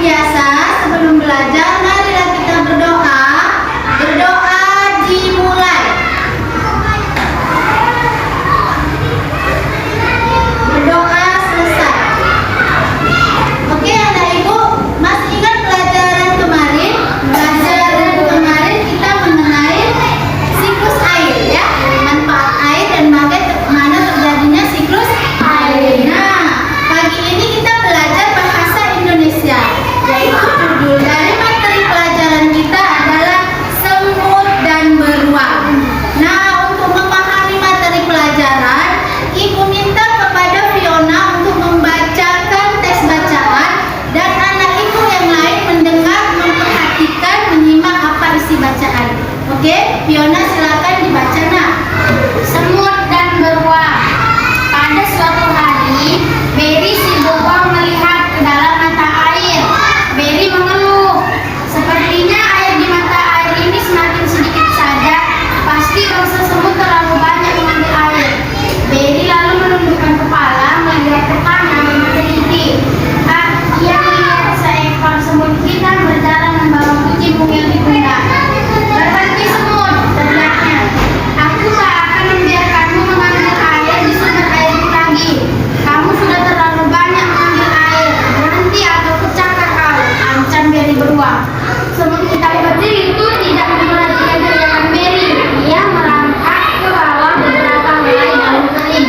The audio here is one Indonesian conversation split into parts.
biasa, sebelum belajar, marilah kita berdoa. Berdoa dimulai. Berdoa selesai. Oke, anak ibu, masih ingat pelajaran kemarin? Pelajaran kemarin kita mengenai siklus air, ya, manfaat air dan bagaimana terjadinya siklus air. Nah, pagi ini kita belajar bahasa Indonesia, yaitu judul dari materi pelajaran kita adalah semut dan beruang. Nah, untuk memahami materi pelajaran, Ibu minta kepada Fiona untuk membacakan teks bacaan dan anak ibu yang lain mendengar, memperhatikan, menyimak apa isi bacaan. Oke, Fiona silakan dibaca, Nak. Semut dan beruang. Pada suatu hari, Berry si beruang melihat ke dalam mata air. Berry mengeluh. Sepertinya air di mata air ini semakin sedikit saja. Pasti bangsa semut terlalu banyak mengambil air. Berry lalu menundukkan kepala, melihat ke tanah dan bersedih. Ia melihat seekor semut hitam berjalan membawa kucing mungil di pundak. Berhenti semut, teriaknya. Aku tak akan membiarkanmu mengambil air di sumber airku lagi. Kamu sudah terlalu banyak mengambil air. Berhenti atau kucakar kau, ancam Berry beruang. Semut hitam kecil itu tidak memperhatikan teriakan Berry. Ia merangkak ke bawah beberapa helai daun kering.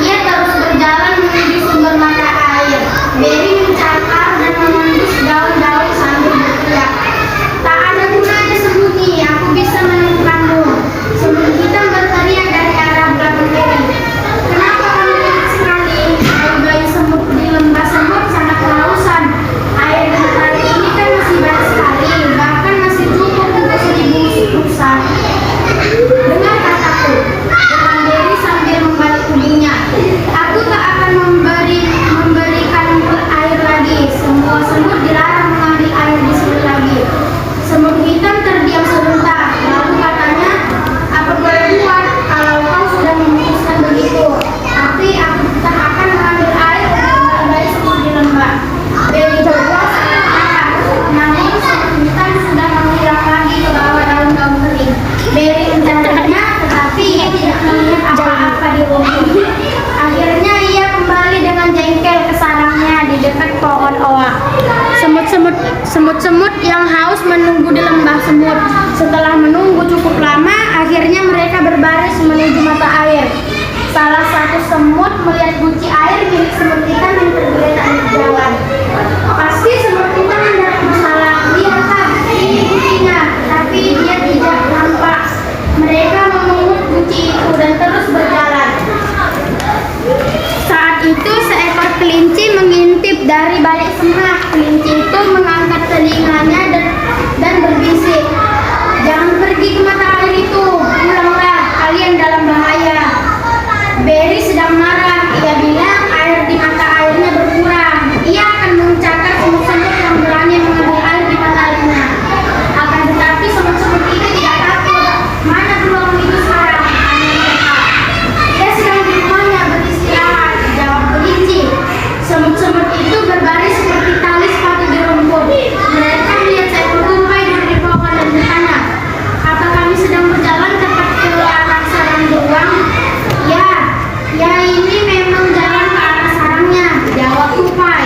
Ia terus berjalan menuju sumber mata air. Berry mencakar dan mengendus daun-daun sambil berteriak. Tak ada gunanya sembunyi, aku bisa menemukanmu. Semut hitam berteriak dari arah belakang Berry. Kenapa kamu pelit sekali? Bayi semut di lembah semut sangat kehausan. Air di kali ini kan masih banyak sekali, bahkan masih cukup untuk 1000 rusa. Dengar kataku, kata Berry sambil membalik tubuhnya. Aku tak akan memberikan air lagi. Semua semut dilarang mengambil air di sini lagi. Semut hitam terdiam sebentar, lalu katanya, apa boleh buat kalau kau sudah memutuskan begitu? Tapi aku tak akan mengambil air untuk bayi semut di lembah. Berry beruang sangat marah, namun semut hitam sudah menghilang lagi ke bawah daun-daun kering. Berry mencarinya, tetapi ia tidak melihat apa-apa di rumput. Akhirnya ia kembali dengan jengkel ke sarangnya di dekat pohon oak. Semut-semut yang haus menunggu di lembah semut. Setelah menunggu cukup lama, akhirnya mereka berbaris menuju mata air. Salah satu semut melihat guci air milik semut hitam yang tergeletak di jalan. Pasti semut hitam hendak bersalah. Lihatlah, ini gucinya, tapi dia tidak nampak. Mereka memungut guci itu dan terus berjalan. Saat itu seekor kelinci mengintip dari balik semak. Kelinci itu mengangkat telinganya dan berbisik. Jangan pergi ke mata air itu, pulanglah, kalian dalam bahaya. Berry sedang marah. Ia bilang air di mata airnya berkurang. Ia akan mencakar semut-semut yang berani mengambil air di mata airnya. Akan tetapi semut-semut itu tidak takut. Mana beruang itu sekarang? Tanya mereka. Dia sedang di rumahnya beristirahat, jawab kelinci. Semut-semut itu berbaris seperti tali sepatu di rumput. Mereka melihat seekor tupai duduk di pohon dan bertanya, apa kami sedang berjalan tepat ke arah sarang beruang? Ya ini memang jalan ke arah sarangnya, jawab tupai.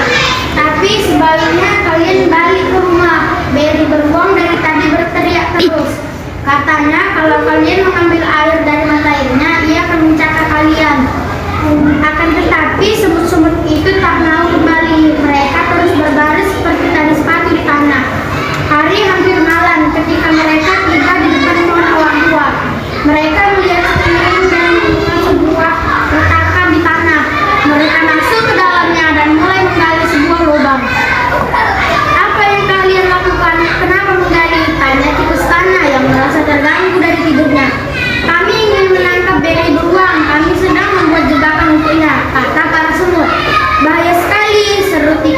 Tapi sebaliknya kalian balik ke rumah. Berry beruang dari tadi berteriak terus. Katanya kalau kalian mengambil air dari mata airnya, ia akan mencakar kalian. Akan tetapi semut-semut itu tak mau kembali. Mereka terus berbaris seperti tali sepatu di tanah. Hari hampir malam ketika mereka tiba di depan pohon oak tua. Mereka melihat sekeliling dan menemukan sebuah retakan di tanah. Mereka masuk ke dalamnya dan mulai menggali sebuah lubang. Apa yang kalian lakukan? Kenapa menggali? Tanya tikus tanah yang merasa terganggu dari tidurnya. Kami ingin menangkap Berry beruang. Kami sedang membuat jebakan untuknya, kata para semut. Bahaya sekali, seru tikus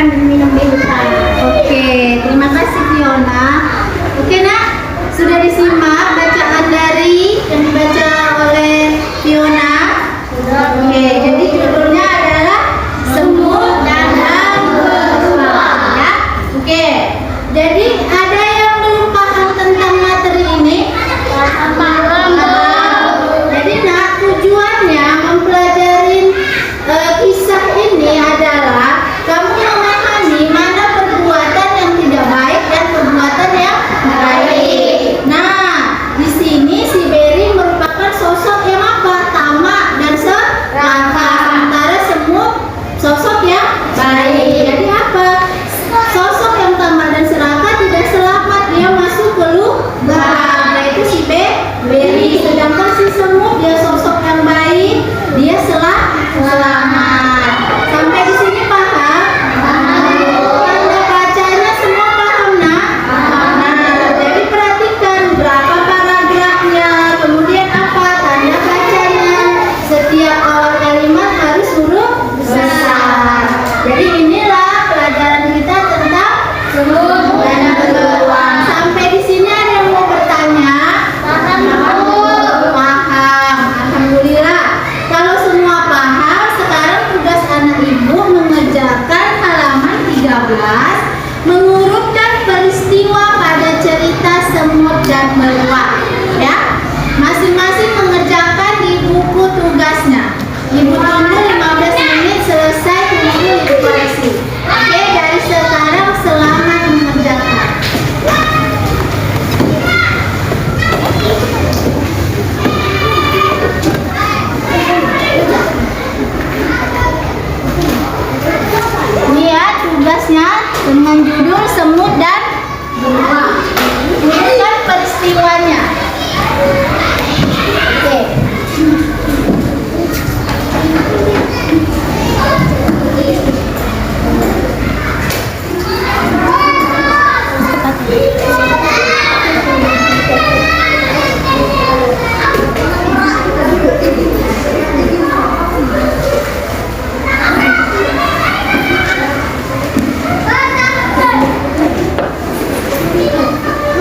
makan dan minum di hutan. Oke, terima kasih Fiona. Oke nak, sudah disimak bacaan dari yang dibaca oleh Fiona. Oke, jadi judulnya adalah Semut dan Beruang. Ya, oke. Jadi ada yang belum paham tentang materi ini? Jadi nak, tujuannya mempelajari kisah ini adalah kamu memahami mana perbuatan yang tidak baik dan perbuatan yang baik. Nah, di sini si Berry merupakan sosok yang apa? Tamak dan serakah. Sementara semut sosok yang baik. Jadi apa? Sosok yang tamak dan serakah tidak selamat, dia masuk ke lubang. Yaitu si Berry. Sedangkan si semut dia sosok yang baik, dia selamat. Sampai di sini paham? Tanda bacanya semua paham nak? Nah, jadi perhatikan berapa paragrafnya, kemudian apa tanda bacanya. Setiap awal kalimat harus huruf besar. Jadi inilah pelajaran kita tentang semut dan beruang. Sampai di sini ada yang mau bertanya? Paham. Alhamdulillah. Kalau semua paham, sekarang tugas anak ibu mengerjakan halaman 13, mengurutkan peristiwa pada cerita semut dan beruang. Ya, masing-masing mengerjakan di buku tugasnya. Ibu tunggu 15 menit selesai kumpul ibu koreksi. Oke, dari sekarang selamat mengerjakan. Ini ya tugasnya dengan judul Semut dan Beruang. Urutkan peristiwanya. Oke.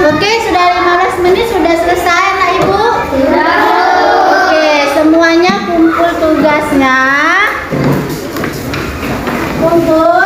Oke, sudah 15 menit sudah selesai anak ibu? Sudah. Oke, semuanya kumpul tugasnya. Kumpul.